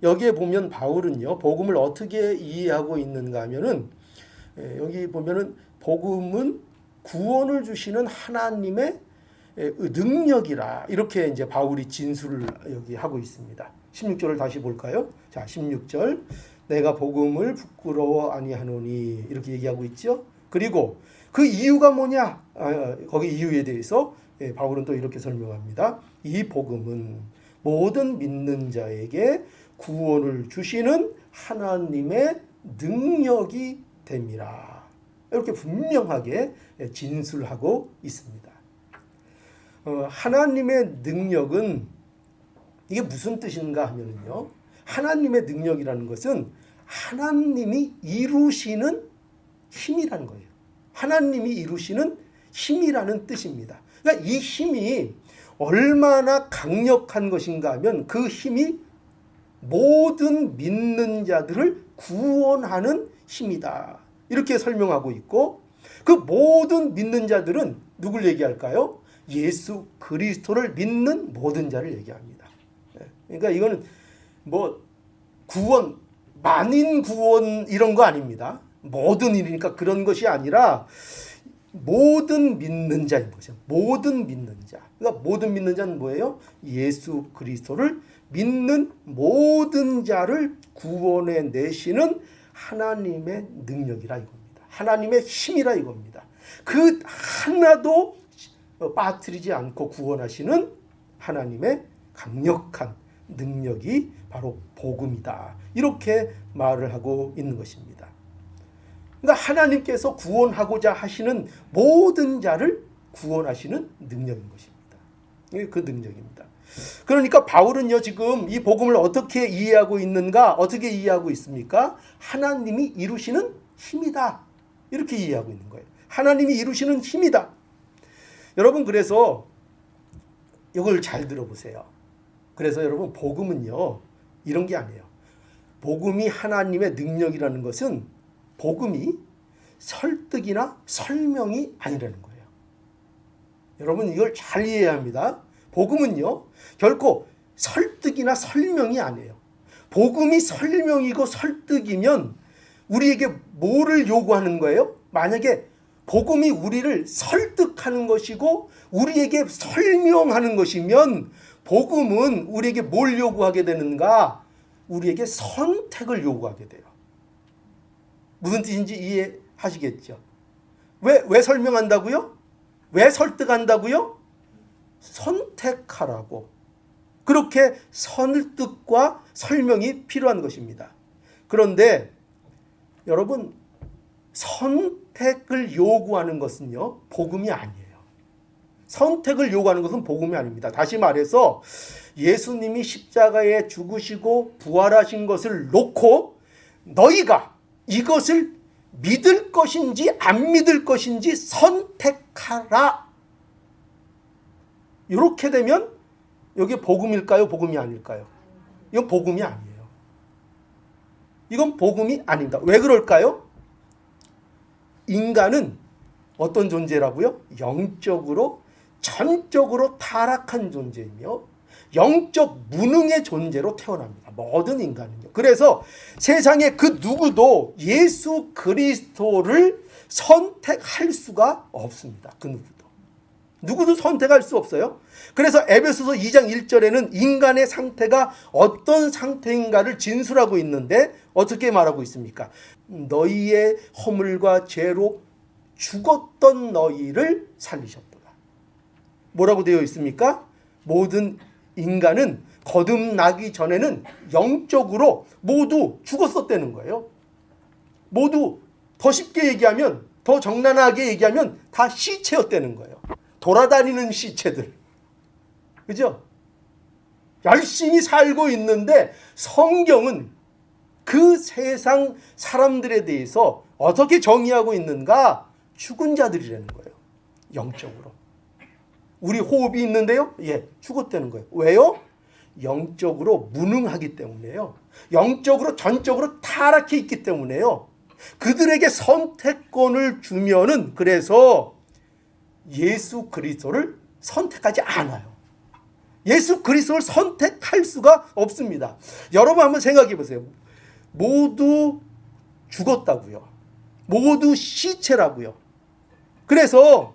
여기에 보면 바울은요, 복음을 어떻게 이해하고 있는가 하면은, 여기 보면은 복음은 구원을 주시는 하나님의 능력이라, 이렇게 이제 바울이 진술을 여기 하고 있습니다. 16절을 다시 볼까요? 자, 16절. 내가 복음을 부끄러워 아니하노니, 이렇게 얘기하고 있죠. 그리고 그 이유가 뭐냐? 거기 이유에 대해서 바울은 또 이렇게 설명합니다. 이 복음은 모든 믿는 자에게 구원을 주시는 하나님의 능력이 됨이라. 이렇게 분명하게 진술하고 있습니다. 하나님의 능력은 이게 무슨 뜻인가 하면요, 하나님의 능력이라는 것은 하나님이 이루시는 힘이라는 거예요. 하나님이 이루시는 힘이라는 뜻입니다. 그러니까 이 힘이 얼마나 강력한 것인가 하면 그 힘이 모든 믿는 자들을 구원하는 힘이다. 이렇게 설명하고 있고, 그 모든 믿는 자들은 누굴 얘기할까요? 예수 그리스도를 믿는 모든 자를 얘기합니다. 그러니까 이거는 뭐 구원, 만인 구원 이런 거 아닙니다. 모든 일이니까 그런 것이 아니라 모든 믿는 자인 거죠. 모든 믿는 자. 그러니까 모든 믿는 자는 뭐예요? 예수 그리스도를 믿는 모든 자를 구원해 내시는 하나님의 능력이라 이겁니다. 하나님의 힘이라 이겁니다. 그 하나도 빠뜨리지 않고 구원하시는 하나님의 강력한 능력이 바로 복음이다. 이렇게 말을 하고 있는 것입니다. 그러니까 하나님께서 구원하고자 하시는 모든 자를 구원하시는 능력인 것입니다. 이게 그 능력입니다. 그러니까 바울은요, 지금 이 복음을 어떻게 이해하고 있는가? 어떻게 이해하고 있습니까? 하나님이 이루시는 힘이다. 이렇게 이해하고 있는 거예요. 하나님이 이루시는 힘이다. 여러분, 그래서 이걸 잘 들어보세요. 그래서 여러분, 복음은요, 이런 게 아니에요. 복음이 하나님의 능력이라는 것은 복음이 설득이나 설명이 아니라는 거예요. 여러분, 이걸 잘 이해해야 합니다. 복음은요, 결코 설득이나 설명이 아니에요. 복음이 설명이고 설득이면 우리에게 뭐를 요구하는 거예요? 만약에 복음이 우리를 설득하는 것이고 우리에게 설명하는 것이면 복음은 우리에게 뭘 요구하게 되는가? 우리에게 선택을 요구하게 돼요. 무슨 뜻인지 이해하시겠죠? 왜 설명한다고요? 왜 설득한다고요? 선택하라고. 그렇게 설득과 설명이 필요한 것입니다. 그런데 여러분, 선택을 요구하는 것은요, 복음이 아니에요. 선택을 요구하는 것은 복음이 아닙니다. 다시 말해서 예수님이 십자가에 죽으시고 부활하신 것을 놓고 너희가 이것을 믿을 것인지 안 믿을 것인지 선택하라. 이렇게 되면 이게 복음일까요? 복음이 아닐까요? 이건 복음이 아니에요. 이건 복음이 아닙니다. 왜 그럴까요? 인간은 어떤 존재라고요? 영적으로 전적으로 타락한 존재이며 영적 무능의 존재로 태어납니다. 모든 인간은요. 그래서 세상에 그 누구도 예수 그리스도를 선택할 수가 없습니다. 그 누구도 선택할 수 없어요. 그래서 에베소서 2장 1절에는 인간의 상태가 어떤 상태인가를 진술하고 있는데 어떻게 말하고 있습니까? 너희의 허물과 죄로 죽었던 너희를 살리셨도다. 뭐라고 되어 있습니까? 모든 인간은 거듭나기 전에는 영적으로 모두 죽었었다는 거예요. 모두 더 쉽게 얘기하면, 더 적나라하게 얘기하면 다 시체였다는 거예요. 돌아다니는 시체들. 그죠? 열심히 살고 있는데 성경은 그 세상 사람들에 대해서 어떻게 정의하고 있는가? 죽은 자들이라는 거예요. 영적으로. 우리 호흡이 있는데요. 예, 죽었다는 거예요. 왜요? 영적으로 무능하기 때문에요. 영적으로 전적으로 타락해 있기 때문에요. 그들에게 선택권을 주면은 그래서 예수 그리스도를 선택하지 않아요. 예수 그리스도를 선택할 수가 없습니다. 여러분 한번 생각해 보세요. 모두 죽었다고요. 모두 시체라고요. 그래서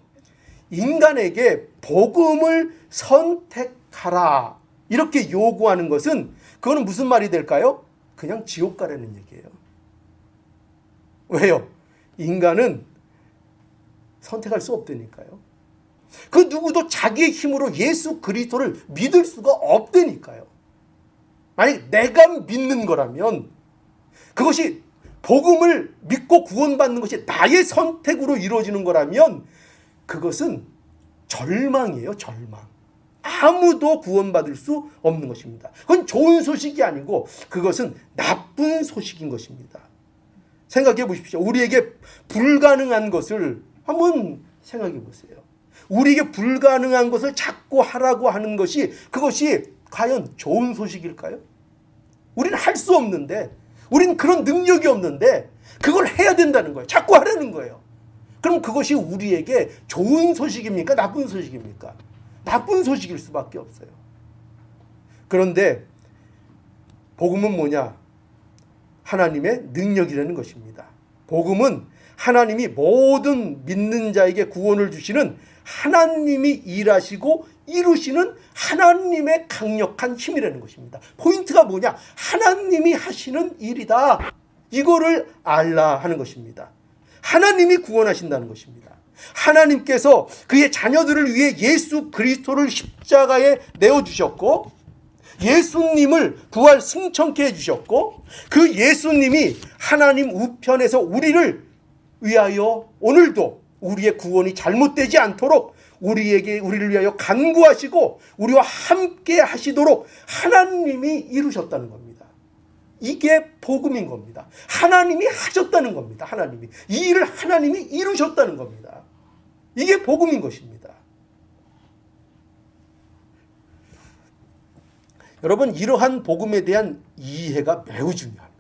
인간에게 복음을 선택하라 이렇게 요구하는 것은 그거는 무슨 말이 될까요? 그냥 지옥 가라는 얘기예요. 왜요? 인간은 선택할 수 없다니까요. 그 누구도 자기의 힘으로 예수 그리스도를 믿을 수가 없다니까요. 만약 내가 믿는 거라면 그것이 복음을 믿고 구원받는 것이 나의 선택으로 이루어지는 거라면 그것은 절망이에요. 절망. 아무도 구원받을 수 없는 것입니다. 그건 좋은 소식이 아니고 그것은 나쁜 소식인 것입니다. 생각해 보십시오. 우리에게 불가능한 것을 한번 생각해 보세요. 우리에게 불가능한 것을 자꾸 하라고 하는 것이 그것이 과연 좋은 소식일까요? 우리는 할 수 없는데, 우리는 그런 능력이 없는데 그걸 해야 된다는 거예요. 자꾸 하라는 거예요. 그럼 그것이 우리에게 좋은 소식입니까? 나쁜 소식입니까? 나쁜 소식일 수밖에 없어요. 그런데 복음은 뭐냐? 하나님의 능력이라는 것입니다. 복음은 하나님이 모든 믿는 자에게 구원을 주시는 하나님이 일하시고 이루시는 하나님의 강력한 힘이라는 것입니다. 포인트가 뭐냐? 하나님이 하시는 일이다. 이거를 알라 하는 것입니다. 하나님이 구원하신다는 것입니다. 하나님께서 그의 자녀들을 위해 예수 그리스도를 십자가에 내어주셨고 예수님을 부활 승천케 해주셨고 그 예수님이 하나님 우편에서 우리를 위하여 오늘도 우리의 구원이 잘못되지 않도록 우리를 위하여 간구하시고 우리와 함께 하시도록 하나님이 이루셨다는 겁니다. 이게 복음인 겁니다. 하나님이 하셨다는 겁니다. 하나님이 이 일을 하나님이 이루셨다는 겁니다. 이게 복음인 것입니다. 여러분 이러한 복음에 대한 이해가 매우 중요합니다.